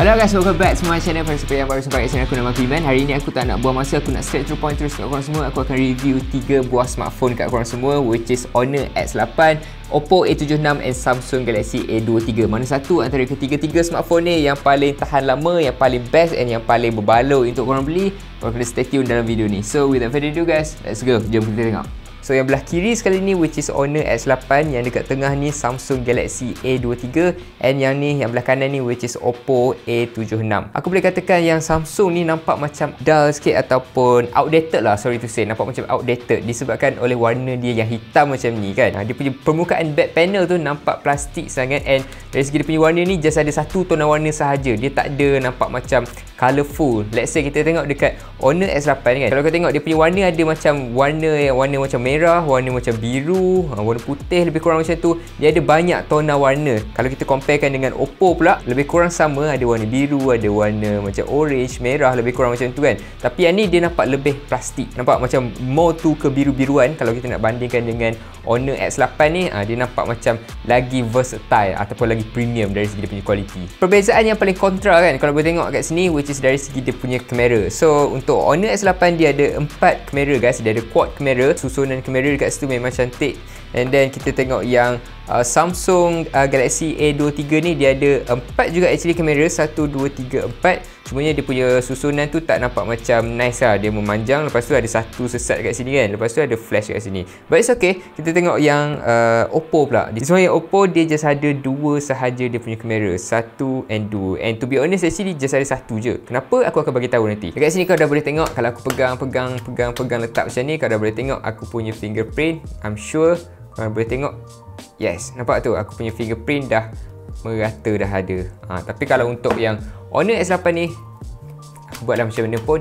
Hello guys, welcome back to my channel. Pada siapa yang baru sampai kat channel aku, nama aku Iman. Hari ni aku tak nak buang masa, aku nak straight to the point terus kat korang semua. Aku akan review 3 buah smartphone kat korang semua, which is Honor X8, Oppo A76 and Samsung Galaxy A23. Mana satu antara ketiga-tiga smartphone ni yang paling tahan lama, yang paling best and yang paling berbaloi untuk korang beli? Korang kena stay tune dalam video ni. So without further ado guys, let's go. Jom kita tengok. So yang belah kiri sekali ni which is Honor X8, yang dekat tengah ni Samsung Galaxy A23, and yang ni yang belah kanan ni which is Oppo A76. Aku boleh katakan yang Samsung ni nampak macam dull sikit ataupun outdated lah, sorry to say, nampak macam outdated disebabkan oleh warna dia yang hitam macam ni kan. Dia punya permukaan back panel tu nampak plastik sangat, and dari segi dia punya warna ni just ada satu tona warna sahaja. Dia tak ada nampak macam colourful. Let's say kita tengok dekat Honor X8 kan, kalau kita tengok dia punya warna ada macam warna macam merah, warna macam biru, warna putih, lebih kurang macam tu. Dia ada banyak tona warna. Kalau kita comparekan dengan Oppo pula, lebih kurang sama, ada warna biru, ada warna macam orange, merah, lebih kurang macam tu kan. Tapi yang ni dia nampak lebih plastik, nampak macam more tu ke biru-biruan. Kalau kita nak bandingkan dengan Honor X8 ni, dia nampak macam lagi versatile ataupun lagi premium dari segi dia punya kualiti. Perbezaan yang paling kontra kan, kalau boleh tengok kat sini, which is dari segi dia punya kamera. So untuk Honor X8 dia ada 4 kamera guys, dia ada quad kamera, susunan kamera dekat situ memang cantik. And then kita tengok yang Samsung Galaxy A23 ni dia ada 4 juga actually kamera, 1, 2, 3, 4. Cumanya dia punya susunan tu tak nampak macam nice lah. Dia memanjang, lepas tu ada satu sesat kat sini kan, lepas tu ada flash kat sini. But it's okay. Kita tengok yang Oppo pula. Sebenarnya Oppo dia just ada 2 sahaja dia punya kamera, 1 and 2. And to be honest actually just ada 1 je. Kenapa? Aku akan bagi tahu nanti. Dekat sini kau dah boleh tengok, kalau aku pegang letak macam ni, kau dah boleh tengok aku punya fingerprint. I'm sure kau boleh tengok. Yes, nampak tu, aku punya fingerprint dah merata dah ada. Tapi kalau untuk yang Honor X8 ni, aku buatlah macam mana pun,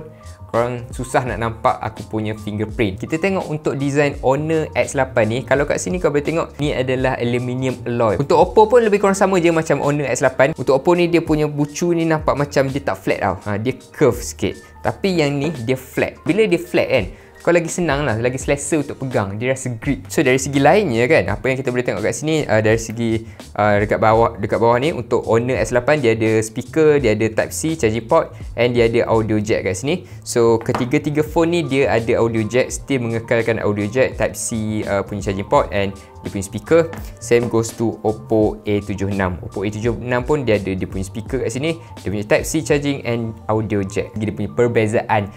korang susah nak nampak aku punya fingerprint. Kita tengok untuk design Honor X8 ni. Kalau kat sini kau boleh tengok, ni adalah aluminium alloy. Untuk Oppo pun lebih kurang sama je macam Honor X8. Untuk Oppo ni dia punya bucu ni nampak macam dia tak flat tau. Dia curve sikit. Tapi yang ni dia flat. Bila dia flat kan, kau lagi senang lah, lagi selesa untuk pegang, dia rasa grip. So dari segi lainnya kan, apa yang kita boleh tengok kat sini, dari segi dekat bawah ni untuk Honor X8 dia ada speaker, dia ada type C charging port, and dia ada audio jack kat sini. So ketiga-tiga phone ni dia ada audio jack, still mengekalkan audio jack, type C punya charging port, and dia punya speaker. Same goes to Oppo A76. Oppo A76 pun dia ada dia punya speaker kat sini, dia punya type C charging and audio jack. Dia punya perbezaan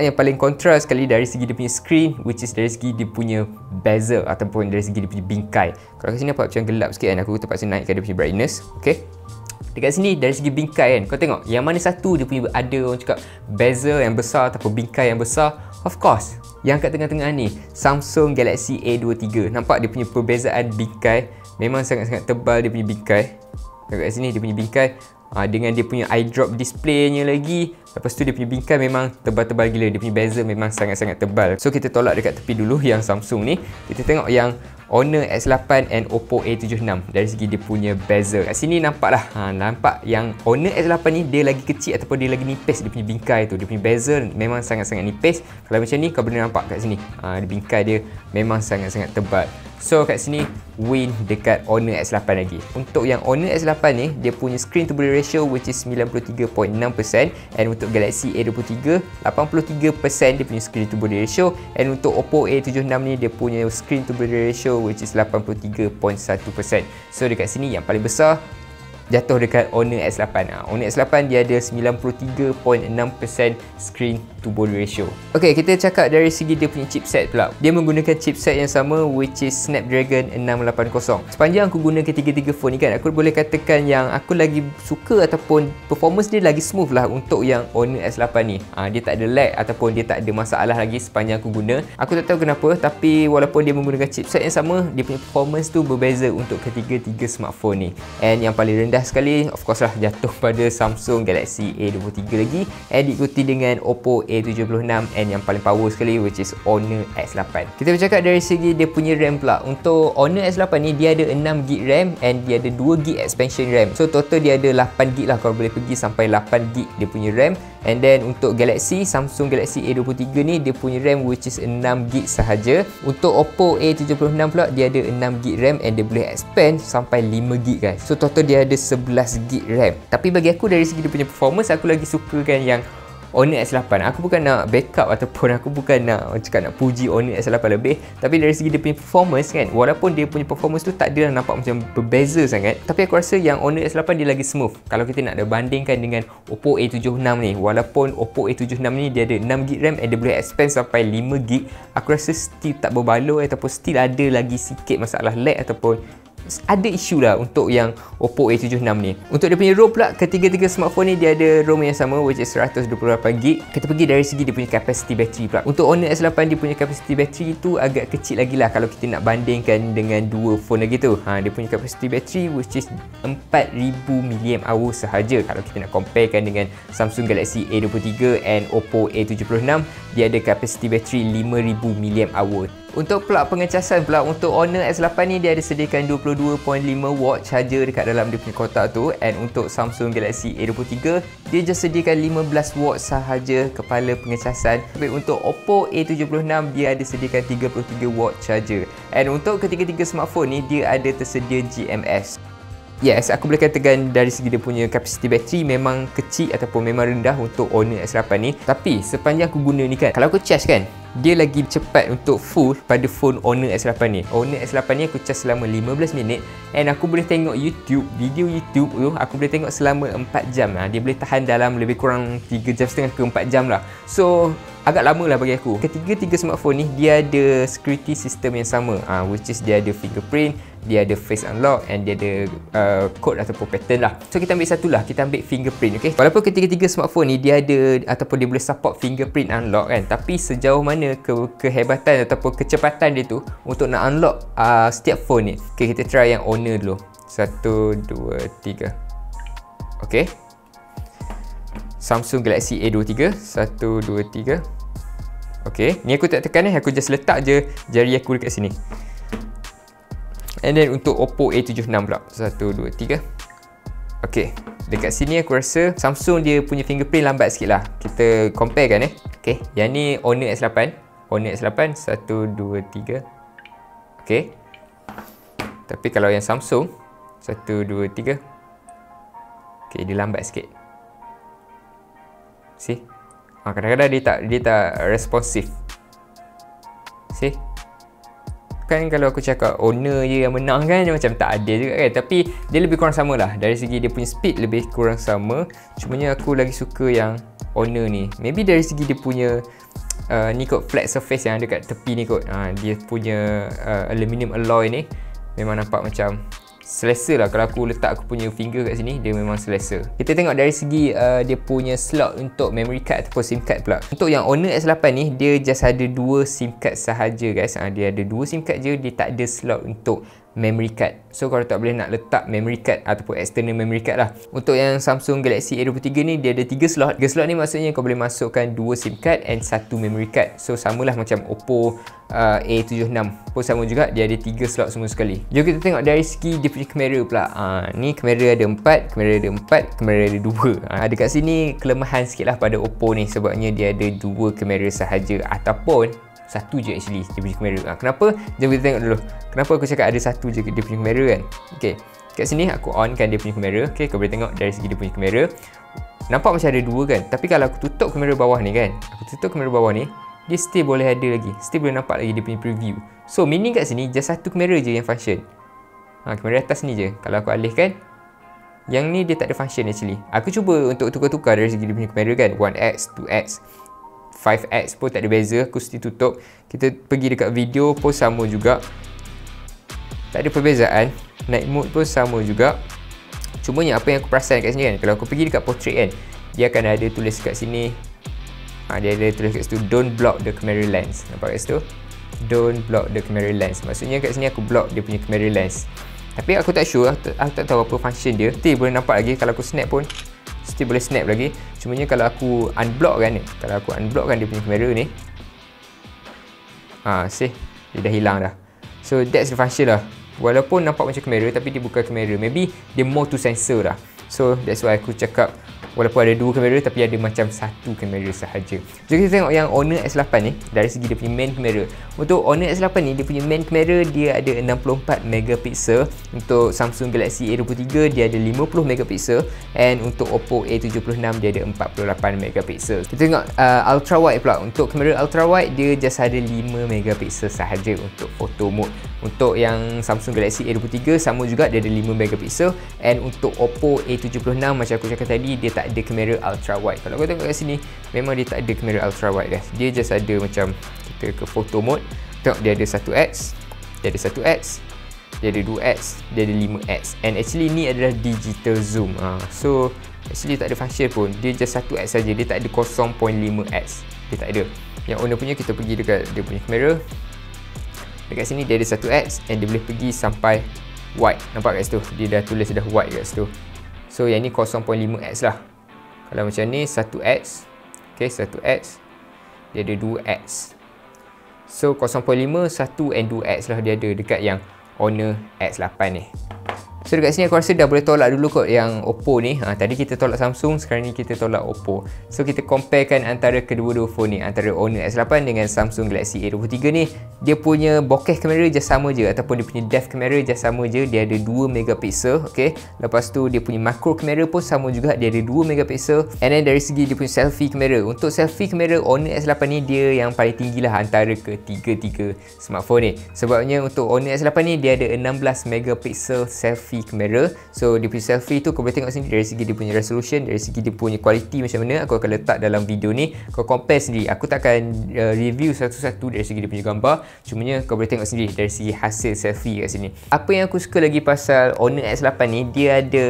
yang paling kontras sekali dari segi dia punya screen, which is dari segi dia punya bezel ataupun dari segi dia punya bingkai. Kalau kat sini nampak macam gelap sikit kan, aku terpaksa naikkan dia punya brightness. Okay, dekat sini dari segi bingkai kan, kau tengok yang mana satu dia punya ada orang cakap bezel yang besar ataupun bingkai yang besar. Of course, yang kat tengah-tengah ni Samsung Galaxy A23. Nampak dia punya perbezaan bingkai, memang sangat-sangat tebal dia punya bingkai. Kat sini dia punya bingkai dengan dia punya eye drop display-nya lagi. Lepas tu dia punya bingkai memang tebal-tebal gila. Dia punya bezel memang sangat-sangat tebal. So kita tolak dekat tepi dulu yang Samsung ni. Kita tengok yang Honor X8 and Oppo A76 dari segi dia punya bezel. Kat sini nampak lah, nampak yang Honor X8 ni dia lagi kecil ataupun dia lagi nipis dia punya bingkai tu. Dia punya bezel memang sangat-sangat nipis. Kalau macam ni kau boleh nampak kat sini, bingkai dia memang sangat-sangat tebal. So kat sini win dekat Honor X8 lagi. Untuk yang Honor X8 ni dia punya screen to body ratio which is 93.6%, and untuk Galaxy A23 83% dia punya screen to body ratio, and untuk Oppo A76 ni dia punya screen to body ratio which is 83.1%. So dekat sini yang paling besar jatuh dekat Honor X8. Honor X8 dia ada 93.6% screen to body ratio. Okay, kita cakap dari segi dia punya chipset pula. Dia menggunakan chipset yang sama which is Snapdragon 680. Sepanjang aku guna ketiga-tiga phone ni kan, aku boleh katakan yang aku lagi suka ataupun performance dia lagi smooth lah untuk yang Honor X8 ni. Dia tak ada lag ataupun dia tak ada masalah lagi sepanjang aku guna. Aku tak tahu kenapa, tapi walaupun dia menggunakan chipset yang sama, dia punya performance tu berbeza untuk ketiga-tiga smartphone ni. And yang paling rendah sekali of course lah jatuh pada Samsung Galaxy A23 lagi, and diikuti dengan Oppo A76, and yang paling power sekali which is Honor X8. Kita bercakap dari segi dia punya RAM pula. Untuk Honor X8 ni dia ada 6GB RAM and dia ada 2GB expansion RAM. So total dia ada 8GB lah, kalau boleh pergi sampai 8GB dia punya RAM. And then untuk Galaxy, Samsung Galaxy A23 ni dia punya RAM which is 6GB sahaja. Untuk Oppo A76 pula dia ada 6GB RAM and dia boleh expand sampai 5GB guys. So total dia ada 11GB RAM. Tapi bagi aku dari segi dia punya performance, aku lagi sukakan yang Honor S8. Aku bukan nak backup ataupun aku bukan nak cakap nak puji Honor S8 lebih, tapi dari segi dia punya performance kan, walaupun dia punya performance tu tak ada nampak macam berbeza sangat, tapi aku rasa yang Honor S8 dia lagi smooth. Kalau kita nak bandingkan dengan Oppo A76 ni, walaupun Oppo A76 ni dia ada 6GB RAM and dia boleh expand sampai 5GB, aku rasa still tak berbaloi ataupun still ada lagi sikit masalah lag ataupun ada isu lah untuk yang Oppo A76 ni. Untuk dia punya ROM pula, ketiga-tiga smartphone ni dia ada ROM yang sama which is 128GB. Kita pergi dari segi dia punya capacity battery pula. Untuk Honor S8 dia punya capacity battery tu agak kecil lagi lah kalau kita nak bandingkan dengan dua phone lagi tu. Dia punya capacity battery which is 4000 mAh sahaja. Kalau kita nak comparekan dengan Samsung Galaxy A23 and Oppo A76, dia ada capacity battery 5000 mAh. Untuk plug pengecasan pula, untuk Honor S8 ni dia ada sediakan 22.5W sahaja dekat dalam dia punya kotak tu, and untuk Samsung Galaxy A23 dia just sediakan 15W sahaja kepala pengecasan. Tapi untuk Oppo A76 dia ada sediakan 33W sahaja. And untuk ketiga-tiga smartphone ni dia ada tersedia GMS. Yes, aku boleh katakan dari segi dia punya capacity battery memang kecil ataupun memang rendah untuk Honor S8 ni. Tapi sepanjang aku guna ni kan, kalau aku charge kan, dia lagi cepat untuk full pada phone Honor S8 ni. Honor S8 ni aku charge selama 15 minit and aku boleh tengok YouTube, video YouTube tu aku boleh tengok selama 4 jam lah. Dia boleh tahan dalam lebih kurang 3.5 ke 4 jam lah. So agak lama lah bagi aku. Ketiga-tiga smartphone ni dia ada security system yang sama, which is dia ada fingerprint, dia ada face unlock and dia ada code ataupun pattern lah. So kita ambil satu lah, kita ambil fingerprint, okay? Walaupun ketiga-tiga smartphone ni dia ada ataupun dia boleh support fingerprint unlock kan, tapi sejauh mana kehebatan ataupun kecepatan dia tu untuk nak unlock setiap phone ni. Okay, kita try yang Honor dulu. 1, 2, 3. Okay, Samsung Galaxy A23. 1, 2, 3. Okay, ni aku tak tekan aku just letak je jari aku dekat sini. And then untuk Oppo A76 pula. 1, 2, 3. Okay, dekat sini aku rasa Samsung dia punya fingerprint lambat sikit lah. Kita compare kan Okay, yang ni Honor S8. Honor S8 1, 2, 3. Okay, tapi kalau yang Samsung 1, 2, 3. Okay, dia lambat sikit. See? Kadang-kadang dia tak responsif. See? Kan kalau aku cakap Honor je yang menang kan, macam tak adil juga kan. Tapi dia lebih kurang sama lah. Dari segi dia punya speed lebih kurang sama. Cumanya aku lagi suka yang Honor ni. Maybe dari segi dia punya ni kot, flat surface yang ada kat tepi ni kot. Dia punya aluminium alloy ni memang nampak macam selesa lah. Kalau aku letak aku punya finger kat sini, dia memang selesa. Kita tengok dari segi dia punya slot untuk memory card ataupun SIM card pula. Untuk yang Honor S8 ni, dia just ada 2 SIM card sahaja guys. Dia ada 2 SIM card je, dia tak ada slot untuk memory card. So kalau tak boleh nak letak memory card ataupun external memory card lah. Untuk yang Samsung Galaxy A23 ni dia ada 3 slot. 3 slot ni maksudnya kau boleh masukkan 2 SIM card and 1 memory card. So samalah macam Oppo A76 pun sama juga, dia ada 3 slot semua sekali. Jom kita tengok dari segi dia punya kamera pula. Ni kamera ada 4, kamera ada 4, kamera ada 2. Dekat sini kelemahan sikit lah pada Oppo ni, sebabnya dia ada 2 kamera sahaja ataupun satu je actually dia punya kamera. Kenapa? Jom kita tengok dulu. Kenapa aku cakap ada satu je dia punya kamera kan? Okay, kat sini aku on kan dia punya kamera. Okay, kau boleh tengok dari segi dia punya kamera, nampak macam ada 2 kan. Tapi kalau aku tutup kamera bawah ni kan, aku tutup kamera bawah ni, dia still boleh ada lagi, still boleh nampak lagi dia punya preview. So meaning kat sini just satu kamera je yang function. Kamera atas ni je. Kalau aku alihkan, yang ni dia tak ada function actually. Aku cuba untuk tukar-tukar dari segi dia punya kamera kan, 1x, 2x, 5x pun tak ada beza, aku still tutup. Kita pergi dekat video pun sama juga, tak ada perbezaan. Night mode pun sama juga. Cumanya apa yang aku perasan kat sini kan, kalau aku pergi dekat portrait kan, dia akan ada tulis kat sini, dia ada tulis kat situ, don't block the camera lens. Nampak kat situ, don't block the camera lens. Maksudnya kat sini aku block dia punya camera lens. Tapi aku tak sure, aku tak tahu apa function dia. Still boleh nampak lagi, kalau aku snap pun still boleh snap lagi. Cumanya kalau aku unblock kan, kalau aku unblock kan dia punya kamera ni, see, dia dah hilang dah. So that's the function lah. Walaupun nampak macam kamera tapi dia bukan kamera. Maybe dia more to sensor lah. So that's why aku cakap walaupun ada 2 kamera tapi ada macam 1 kamera sahaja. Jom kita tengok yang Honor S8 ni dari segi dia punya main kamera. Untuk Honor S8 ni dia punya main kamera dia ada 64 megapixel. Untuk Samsung Galaxy A23 dia ada 50 megapixel, and untuk Oppo A76 dia ada 48 megapixel. Kita tengok ultra wide pula. Untuk kamera ultra wide dia just ada 5 megapixel sahaja untuk photo mode. Untuk yang Samsung Galaxy A23 sama juga, dia ada 5 megapixel, and untuk Oppo A76 macam aku cakap tadi dia tak ada kamera ultra wide. Kalau kau tengok kat sini memang dia tak ada kamera ultra wide guys. Dia just ada macam kita ke photo mode. Tengok dia ada 1x, dia ada 1x, dia ada 2x, dia ada 5x, and actually ni adalah digital zoom. So actually tak ada function pun, dia just 1x saja, dia tak ada 0.5x, dia tak ada. Yang Honor punya kita pergi dekat dia punya kamera. Dekat sini dia ada 1x, and dia boleh pergi sampai wide. Nampak kat situ? Dia dah tulis dah wide kat situ. So yang ni 0.5x lah. Kalau macam ni 1x, okay, 1x, dia ada 2x. So 0.5, 1 and 2x lah dia ada dekat yang Honor S8 ni. So dekat sini aku rasa dah boleh tolak dulu kot yang Oppo ni. Tadi kita tolak Samsung, sekarang ni kita tolak Oppo. So kita comparekan antara kedua-dua phone ni, antara Honor S8 dengan Samsung Galaxy A23 ni. Dia punya bokeh kamera just sama je, ataupun dia punya depth kamera just sama je. Dia ada 2 megapixel, okay. Lepas tu dia punya macro kamera pun sama juga, dia ada 2 megapixel. And then dari segi dia punya selfie kamera, untuk selfie kamera Honor S8 ni dia yang paling tinggi lah antara ketiga-tiga smartphone ni. Sebabnya untuk Honor S8 ni dia ada 16 megapixel selfie kamera. So dia punya selfie tu kau boleh tengok sini dari segi dia punya resolution, dari segi dia punya quality macam mana, aku akan letak dalam video ni. Kau compare sendiri. Aku takkan review satu-satu dari segi dia punya gambar, cumanya kau boleh tengok sendiri dari segi hasil selfie kat sini. Apa yang aku suka lagi pasal Honor S8 ni, dia ada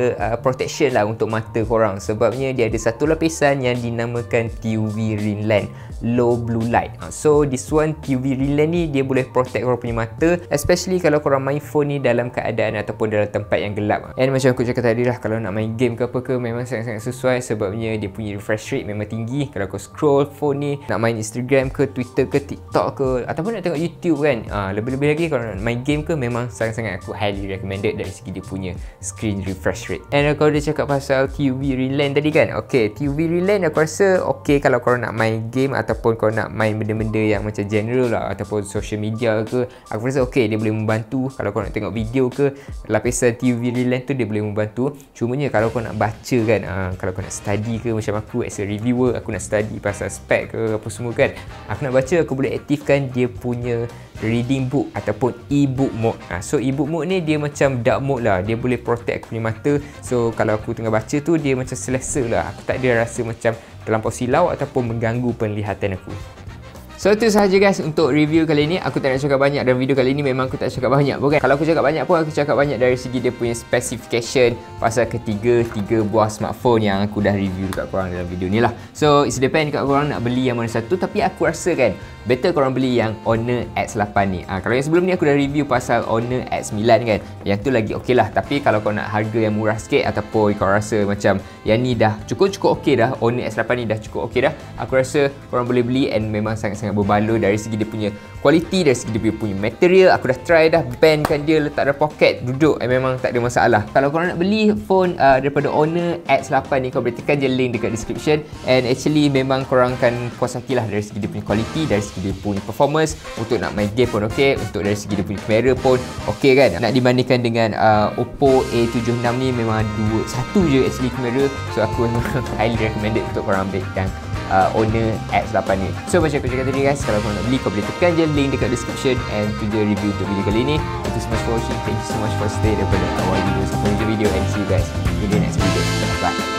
protection lah untuk mata korang. Sebabnya dia ada satu lapisan yang dinamakan UV Rinlan, low blue light. So this one UV Rinlan ni dia boleh protect korang punya mata, especially kalau korang main phone ni dalam keadaan ataupun dalam tempat yang gelap. And macam aku cakap tadi lah, kalau nak main game ke apa ke memang sangat-sangat sesuai, sebabnya dia punya refresh rate memang tinggi. Kalau kau scroll phone ni, nak main Instagram ke, Twitter ke, TikTok ke, ataupun nak tengok YouTube kan, lebih-lebih lagi kalau nak main game ke, memang sangat-sangat aku highly recommended dari segi dia punya screen refresh rate. And kalau dia cakap pasal TUV Rinlan tadi kan, okay, TUV Rinlan aku rasa okay kalau korang nak main game ataupun kau nak main benda-benda yang macam general lah, ataupun social media ke, aku rasa okay, dia boleh membantu. Kalau kau nak tengok video ke, lapisan TUV Rinlan tu dia boleh membantu. Cumanya kalau kau nak baca kan, kalau kau nak study ke, macam aku as a reviewer, aku nak study pasal spek ke apa semua kan, aku nak baca, aku boleh aktifkan dia punya reading book ataupun e-book mode. So e-book mode ni dia macam dark mode lah, dia boleh protect aku punya mata. So kalau aku tengah baca tu dia macam selesa lah, aku tak ada rasa macam terlampau silau ataupun mengganggu penglihatan aku. So itu sahaja guys untuk review kali ni. Aku tak nak cakap banyak dalam video kali ni, memang aku tak cakap banyak pun kan. Kalau aku cakap banyak pun, aku cakap banyak dari segi dia punya specification pasal tiga buah smartphone yang aku dah review dekat korang dalam video ni lah. So it's depend dekat korang nak beli yang mana satu, tapi aku rasa kan better korang beli yang Honor S8 ni. Kalau yang sebelum ni aku dah review pasal Honor S9 kan, yang tu lagi okey lah. Tapi kalau kau nak harga yang murah sikit, ataupun kau rasa macam yang ni dah cukup okey dah, Honor S8 ni dah cukup okey dah, aku rasa korang boleh beli. And memang sangat-sangat berbaloi dari segi dia punya quality, dari segi dia punya material. Aku dah try dah, bandkan dia, letak dalam poket, duduk, memang tak ada masalah. Kalau korang nak beli phone daripada Honor S8 ni, kau boleh tekan je link dekat description. And actually memang korang akan puas hati lah dari segi dia punya quality, dari segi dia punya performance. Untuk nak main game pun okey, untuk dari segi dia punya kamera pun okey kan. Nak dibandingkan dengan Oppo A76 ni, memang satu je actually kamera. So aku highly recommended untuk korang ambil yang Honor S8 ni. So macam aku cakap tadi guys, kalau korang nak beli, kau boleh tekan je link dekat description. And tu je review untuk video kali ni. Thank you so much for watching, thank you so much for stay daripada awal video sampai hujung video, and see you guys in the next video. Bye.